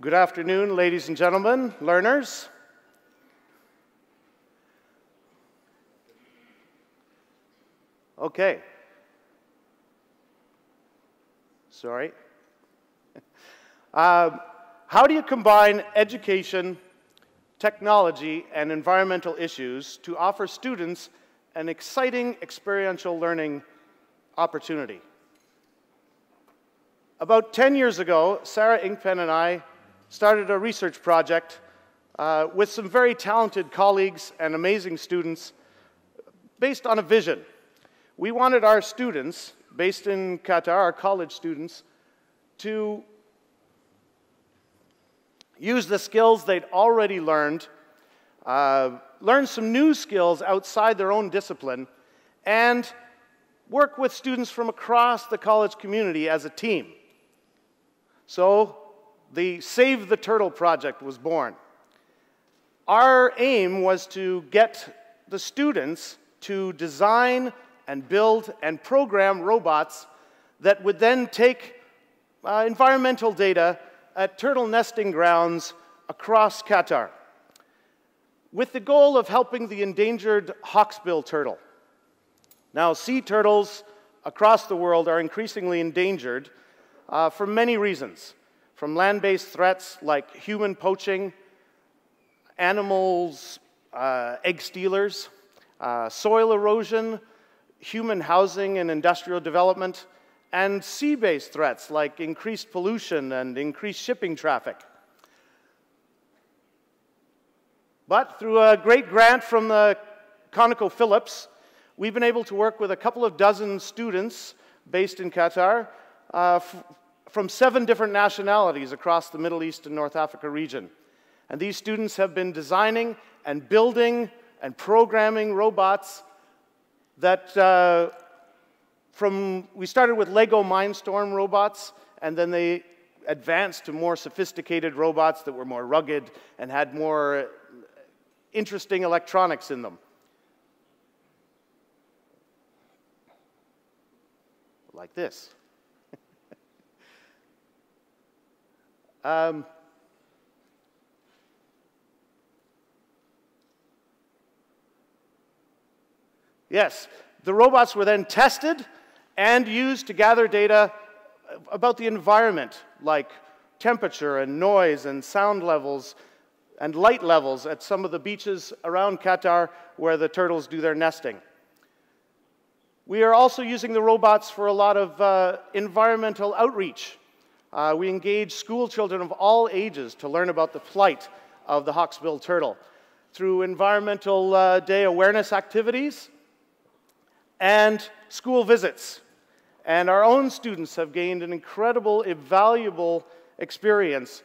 Good afternoon, ladies and gentlemen, learners. Okay. Sorry. How do you combine education, technology, and environmental issues to offer students an exciting experiential learning opportunity? About 10 years ago, Sarah Inkpen and I started a research project with some very talented colleagues and amazing students based on a vision. We wanted our students, based in Qatar, our college students, to use the skills they'd already learned, learn some new skills outside their own discipline, and work with students from across the college community as a team. So the Save the Turtle project was born. Our aim was to get the students to design and build and program robots that would then take environmental data at turtle nesting grounds across Qatar, with the goal of helping the endangered hawksbill turtle. Now, sea turtles across the world are increasingly endangered for many reasons, from land-based threats like human poaching, animals, egg stealers, soil erosion, human housing and industrial development, and sea-based threats like increased pollution and increased shipping traffic. But through a great grant from the ConocoPhillips, we've been able to work with a couple of dozen students based in Qatar from 7 different nationalities across the Middle East and North Africa region. And these students have been designing and building and programming robots that we started with Lego Mindstorm robots, and then they advanced to more sophisticated robots that were more rugged and had more interesting electronics in them. Like this. Yes, the robots were then tested and used to gather data about the environment, like temperature and noise and sound levels and light levels at some of the beaches around Qatar where the turtles do their nesting. We are also using the robots for a lot of environmental outreach. We engage school children of all ages to learn about the plight of the hawksbill turtle through Environmental Day awareness activities and school visits. And our own students have gained an incredible, invaluable experience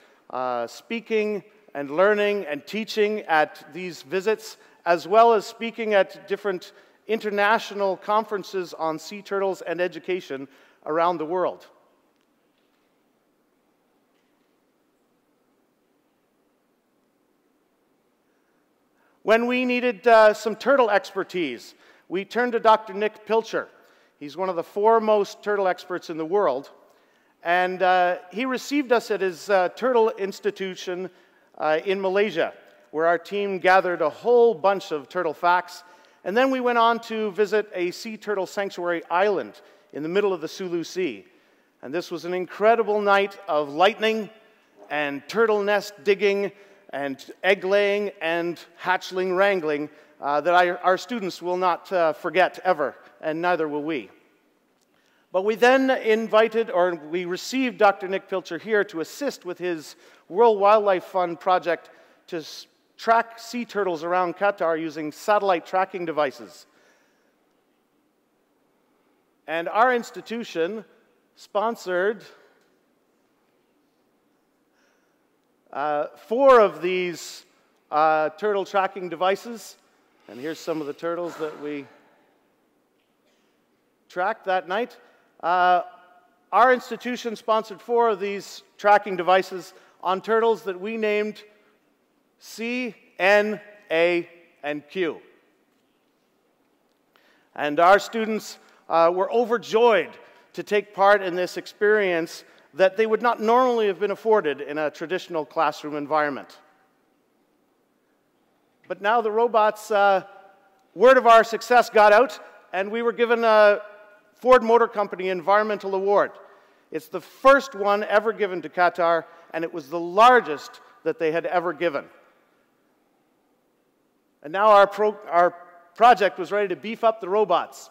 speaking and learning and teaching at these visits, as well as speaking at different international conferences on sea turtles and education around the world. When we needed some turtle expertise, we turned to Dr. Nick Pilcher. He's one of the foremost turtle experts in the world, and he received us at his turtle institution in Malaysia, where our team gathered a whole bunch of turtle facts, and then we went on to visit a sea turtle sanctuary island in the middle of the Sulu Sea. And this was an incredible night of lightning and turtle nest digging and egg laying and hatchling wrangling that our students will not forget ever, and neither will we. But we then we received Dr. Nick Pilcher here to assist with his World Wildlife Fund project to track sea turtles around Qatar using satellite tracking devices. And our institution sponsored 4 of these turtle tracking devices. And here's some of the turtles that we tracked that night. Our institution sponsored 4 of these tracking devices on turtles that we named C, N, A, and Q. And our students were overjoyed to take part in this experience that they would not normally have been afforded in a traditional classroom environment. But now the robots, word of our success got out, and we were given a Ford Motor Company Environmental Award. It's the first one ever given to Qatar, and it was the largest that they had ever given. And now our project was ready to beef up the robots.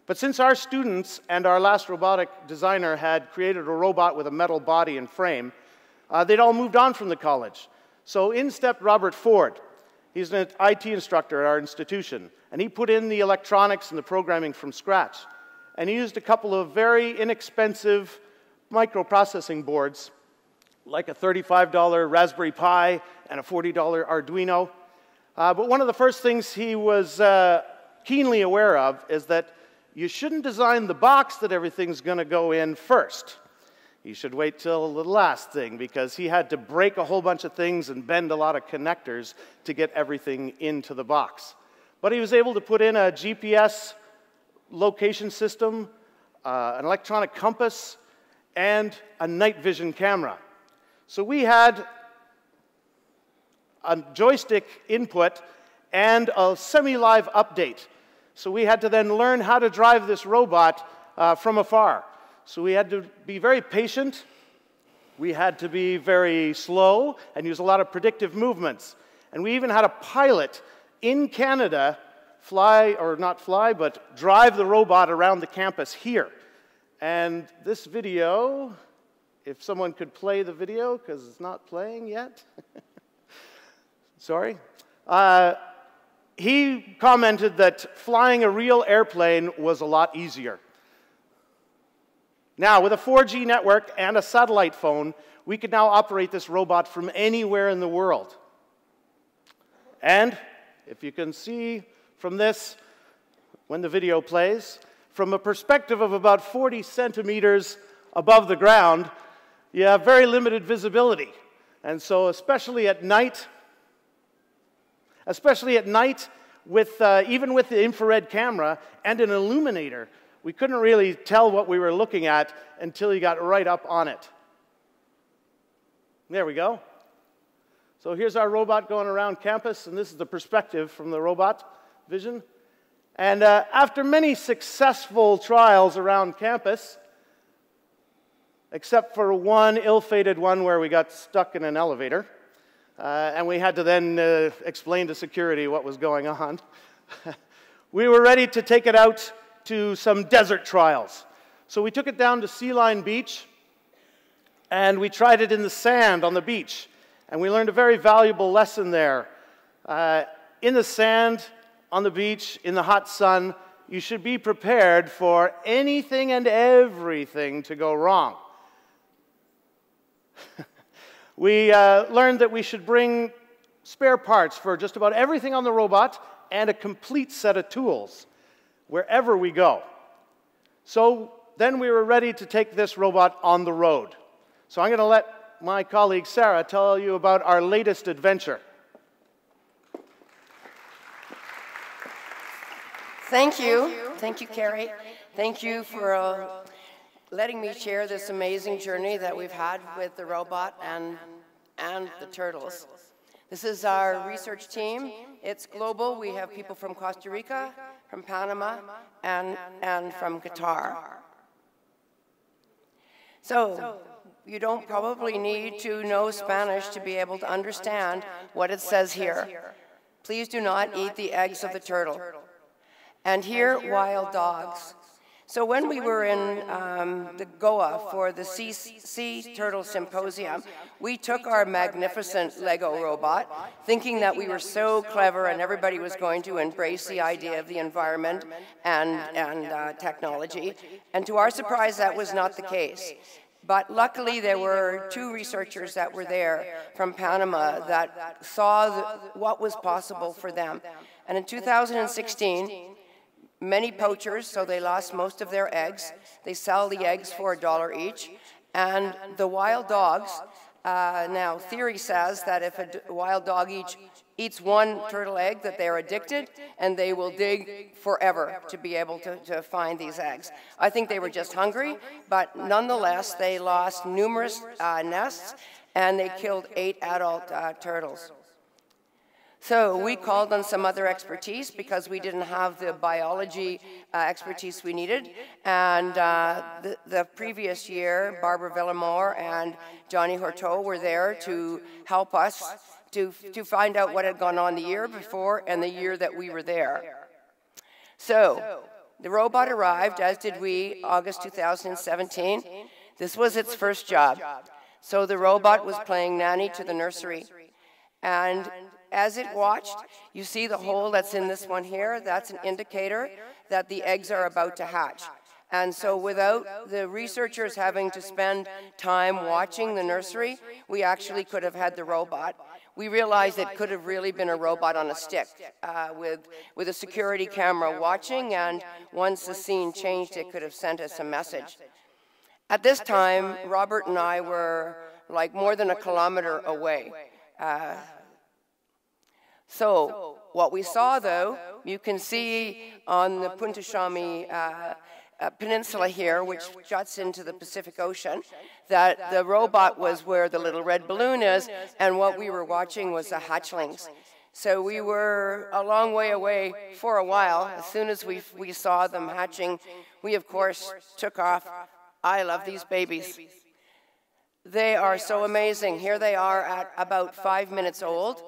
But since our students and our last robotic designer had created a robot with a metal body and frame, they'd all moved on from the college. So in stepped Robert Ford. He's an IT instructor at our institution, and he put in the electronics and the programming from scratch. And he used a couple of very inexpensive microprocessing boards, like a $35 Raspberry Pi and a $40 Arduino. But one of the first things he was keenly aware of is that you shouldn't design the box that everything's going to go in first. You should wait till the last thing, because he had to break a whole bunch of things and bend a lot of connectors to get everything into the box. But he was able to put in a GPS location system, an electronic compass, and a night vision camera. So we had a joystick input and a semi-live update. So we had to then learn how to drive this robot from afar. So we had to be very patient, we had to be very slow, and use a lot of predictive movements. And we even had a pilot in Canada fly, or not fly, but drive the robot around the campus here. And this video, if someone could play the video, because it's not playing yet. Sorry. He commented that flying a real airplane was a lot easier. Now, with a 4G network and a satellite phone, we could now operate this robot from anywhere in the world. And, if you can see from this, when the video plays, from a perspective of about 40 centimeters above the ground, you have very limited visibility. And so, especially at night, with, even with the infrared camera and an illuminator, we couldn't really tell what we were looking at until you got right up on it. There we go. So here's our robot going around campus, and this is the perspective from the robot vision. And after many successful trials around campus, except for one ill-fated one where we got stuck in an elevator, and we had to then explain to security what was going on, we were ready to take it out to some desert trials. So we took it down to Sea Line Beach, and we tried it in the sand on the beach. And we learned a very valuable lesson there. In the sand, on the beach, in the hot sun, you should be prepared for anything and everything to go wrong. We learned that we should bring spare parts for just about everything on the robot and a complete set of tools wherever we go. So then we were ready to take this robot on the road. So I'm going to let my colleague Sarah tell you about our latest adventure. Thank you. Thank you, Kerry. Thank you for letting me share this amazing journey that we've had with the robot and the turtles. This is our research team. It's global. We have people from Costa Rica, from Panama, and from Qatar. So, you don't probably need to know Spanish to be able to understand what it says here. Please do not eat the eggs of the turtle. And here, wild dogs. So when we were in the Goa for the Sea Turtle Symposium, we took our magnificent Lego robot, thinking that we were so clever and everybody was going to embrace the idea of the environment and technology. And to our surprise, that was not the case. But luckily, there were two researchers that were there from Panama that saw what was possible for them. And in 2016, many poachers, so they lost most of their eggs. They sell the eggs for $1 each. And the wild dogs, now theory says that if a wild dog eats one turtle egg that they're addicted, and they will dig forever to be able to find these eggs. I think they were just hungry, but nonetheless, they lost numerous nests, and they killed 8 adult turtles. So we called on some other expertise because we didn't have the biology expertise we needed. And the previous year, Barbara Villamore and Johnny Horteau were there to help us to find out what had gone on the year before and the year that we were there. So the robot arrived, as did we, August 2017. This was its first job. So the robot was playing nanny to the nursery. And as it watched, you see the hole that's in this one here. That's an indicator that the eggs are about to hatch. And so without the researchers having to spend time watching the nursery, we actually could have had the robot. We realized it could have really been a robot on a stick with a security camera watching, and once the scene changed, it could have sent us a message. At this time, Robert and I were like more than a kilometer away. So what we saw, though, you can see on the Punta Shami peninsula here, which juts into the Pacific Ocean, that the robot was where the little red balloon is, and what we were watching was the hatchlings. So we were a long way away for a while. As soon as we saw them hatching, we, of course, took off. I love these babies. They are so amazing. Here they are at about 5 minutes old.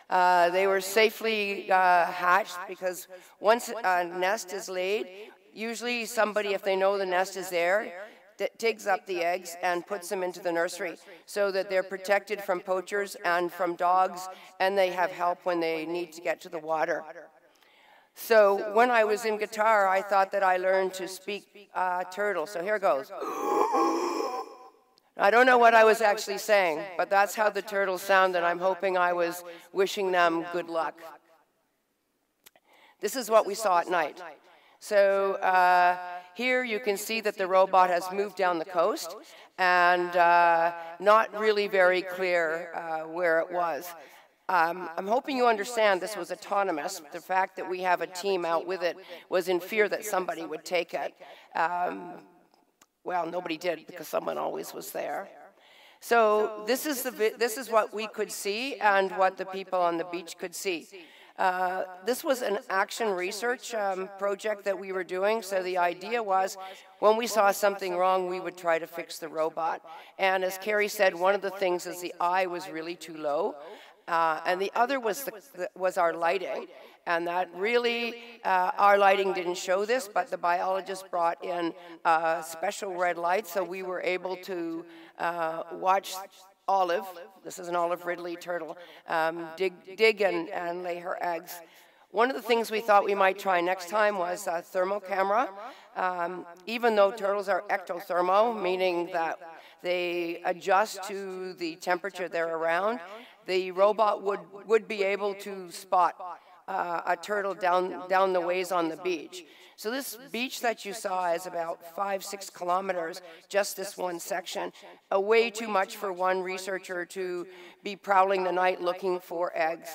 They were safely hatched because once a nest is laid, usually somebody, if they know the nest is there, digs up the eggs and puts them into the nursery so that they're protected from poachers and from dogs, and they have help when they need to get to the water. So when I was in Qatar, I thought that I learned to speak turtle. So here goes. I don't know what I was actually saying, but that's how the turtles sound, and I'm hoping I was wishing them good luck. This is what we saw at night. So here you can see that the robot has moved down the coast, and not really very clear where it was. I'm hoping you understand this was autonomous. The fact that we have a team out with it was in fear that somebody would take it. Well, nobody did because someone always was there. So this is what we could see and what the people on the beach could see. This was an action research project that we were doing, so the idea was when we saw something wrong, we would try to fix the robot. And as Kerry said, one of the things is the eye was really too low, and the other was our lighting. And that really, our lighting didn't show this, but the biologist brought in special red light, so we were able to watch Olive, this is an Olive Ridley turtle, dig and lay her eggs. One of the things we thought we might try next time was a thermal camera. Even though turtles are ectothermal, meaning that they adjust to the temperature they're around, the robot would be able to spot a turtle down the ways on the beach. So this beach that you saw is about 5-6 kilometers, just this one section, way too much for one researcher to be prowling the night looking for eggs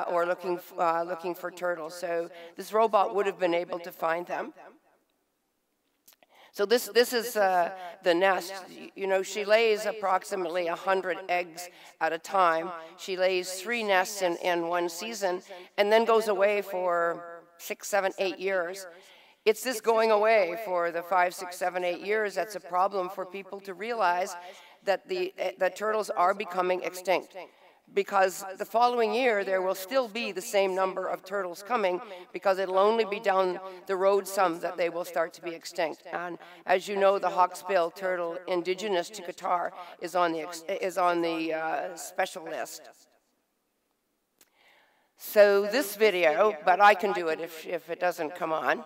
or looking for turtles. So this robot would have been able to find them. So this is the nest. You know, she lays approximately 100 eggs at a time. She lays 3 nests in one season and then goes away for 6, 7, 8 years. It's this going away for the 5, 6, 7, 8 years that's a problem for people to realize that the turtles are becoming extinct. Because the following year, there will still be the same number of turtles coming because it'll only be down the road some that they will start to be extinct. And as you know, the hawksbill turtle indigenous to Qatar is on the special list. So this video, but I can do it if it doesn't come on.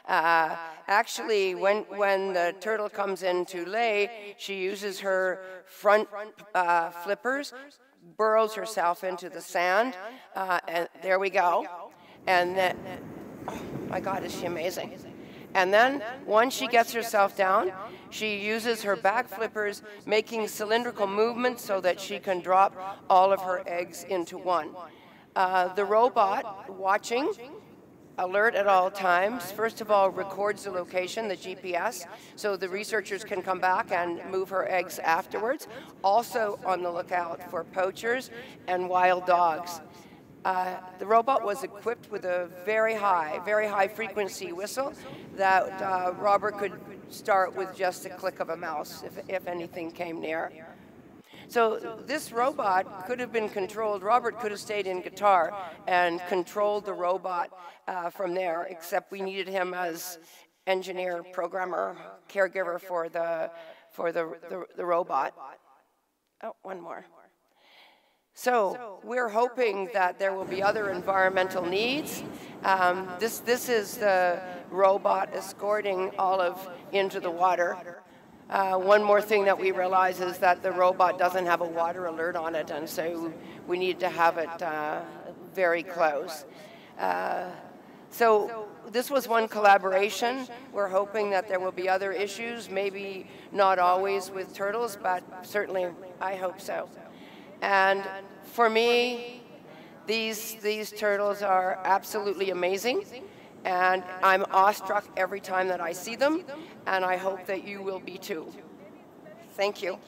Actually, when the turtle comes in to lay, she uses her front flippers, burrows herself into the sand, and there we go. And then, oh my God, is she amazing. And then, once she gets herself down, she uses her back flippers, making cylindrical movements so that she can drop all of her eggs into one. The robot, watching, alert at all times, first of all records the location, the GPS, so the researchers can come back and move her eggs afterwards. Also on the lookout for poachers and wild dogs. The robot was equipped with a very high frequency whistle that Robert could start with just a click of a mouse if anything came near. So this robot could have been controlled. Robert could have stayed in Qatar and controlled the robot from there, except we needed him as engineer, programmer, caregiver for the robot. Oh, one more. So we're hoping that there will be other environmental needs. This is the robot escorting Olive into the water. One more thing that we realize is that the robot doesn't have a water alert on it, and so we need to have it very close. So this was one collaboration. We're hoping that there will be other issues, maybe not always with turtles, but certainly I hope so. And for me, these turtles are absolutely amazing. And I'm awestruck every time that I see them, and I hope that you will be too. Thank you.